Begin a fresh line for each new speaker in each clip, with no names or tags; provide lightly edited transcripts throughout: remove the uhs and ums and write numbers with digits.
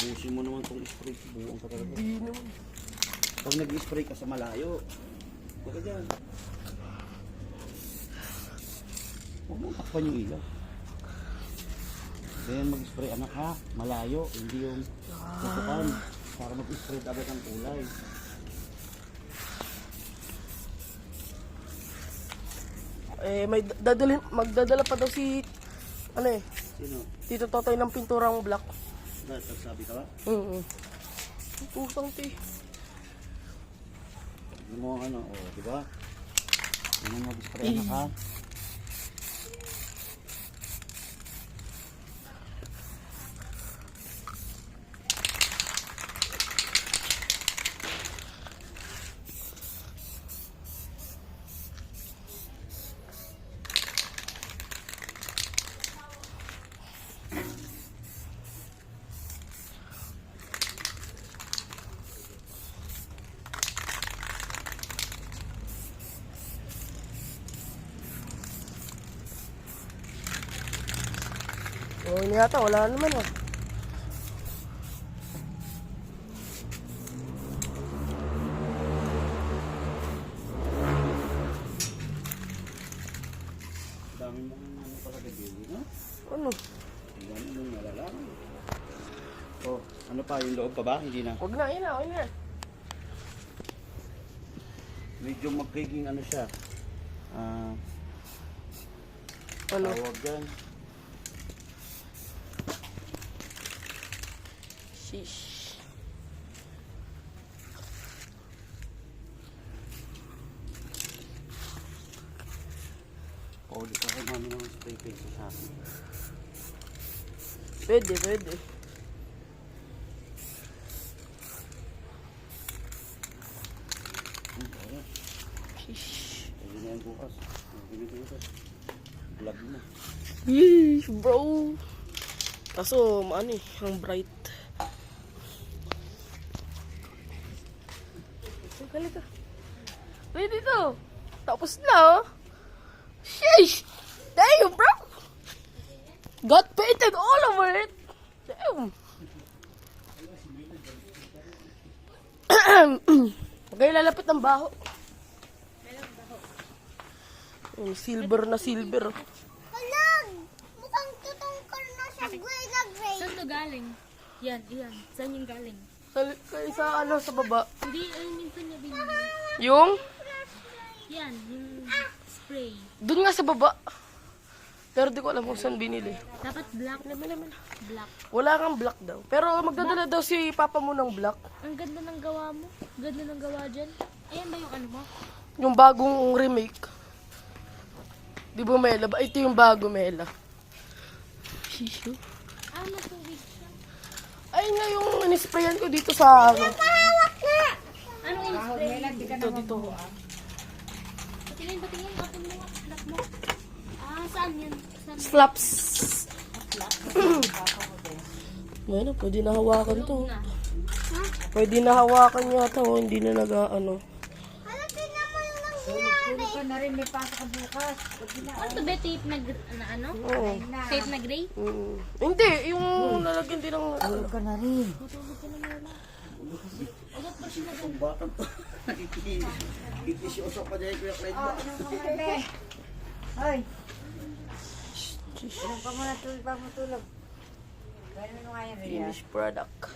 Ubusin mo naman itong spray. Buong ka talaga.
Hindi naman.
Pag nag-spray ka sa malayo, baka dyan. Huwag mong takpan yung ilaw. Then mag-spray anak ha, malayo, hindi yung tutukan. Para mag-spray agad ang kulay.
Magdadala pa daw si,
Sino?
Tito Totoy ng pinturang black.
Dahil sabi ka ba?
Pusang ti.
Hindi mo ang di ba? Hindi mo mag-spray anak ha.
Oh, ini yata, wala naman
Dami mo pala gabili, no?
Ano?
Dami mong nalalaman. Oh, ano pa? Yung loob pa ba? Hindi na.
Huwag na, yun na.
Medyo magiging siya.
Ano?
Tawag yan.
Sheesh.
Di ka kay mami naman spray paint sa akin.
Pwede. Sheesh.
Pwede na yan bukas. Binibigay. Vlog mo.
Yeesh, bro. Kaso, ang bright. Halika. Ready to. Tapos na, Sheesh! Damn, bro! Got painted all over it. Damn. Okay, lalapit ng baho. Silver na silver.
Walang! Mukhang tutungkol na sa gray na gray.
Saan to galing? Yan. Saan yung galing?
Sa baba.
Hindi, minsan niya binili.
Yung?
Yan, yung spray.
Doon nga sa baba. Pero di ko alam kung saan binili.
Dapat black. Black.
Wala kang black daw. Pero magdadala daw si papa mo ng black.
Ang ganda ng gawa mo. Ganda ng gawa dyan. Ayan ba yung mo?
Yung bagong remake. Di ba, Mela? Ito yung bago, Mela. Shishu.
Matubig siya.
Ay nga yung inisprayan ko dito sa
Mahawak na!
Anong in-spray?
Dito.
Patingin. Kapin mo nga. Black mo. Saan yan? Saan?
Slaps. Bueno, pwede na hawakan to. Pwede na hawakan yata. Hindi na
Ano, tingnan mo yung nangyari.
Ano to ba? Tape na ano?
Oo.
Tape na gray?
Hindi, yung nalagyan din ng...
Ang batang to. Nakikisyoso pa dyan Kuya Clyde ba?
Hoy! Ilang pa muna tulog pa mo tulog. Gano'n mo nga yan, Rhea.
Finished product.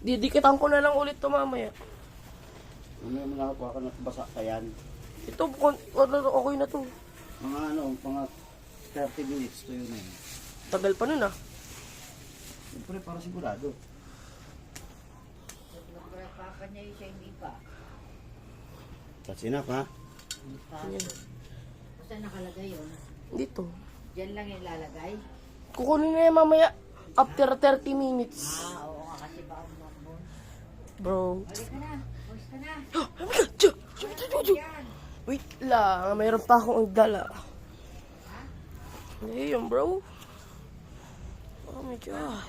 Didikitan ko na lang ulit to mamaya.
Ano naman nakakuha ka na basa ka yan?
Ito, okay na to.
Mga 30 minutes to yun eh.
Tagal pa nun
Siyempre para sigurado.
Papa niya yung siya hindi pa.
That's enough ha?
Saan nakalagay yun?
Dito.
Diyan lang yung lalagay?
Kukunin na yan mamaya. After 30 minutes.
Oo nga kasi ba ang makbon.
Bro.
Balik ka na. Push ka na.
Oh my God! Wait lang. Mayroon pa akong dala. Ayun, bro. Oh my God.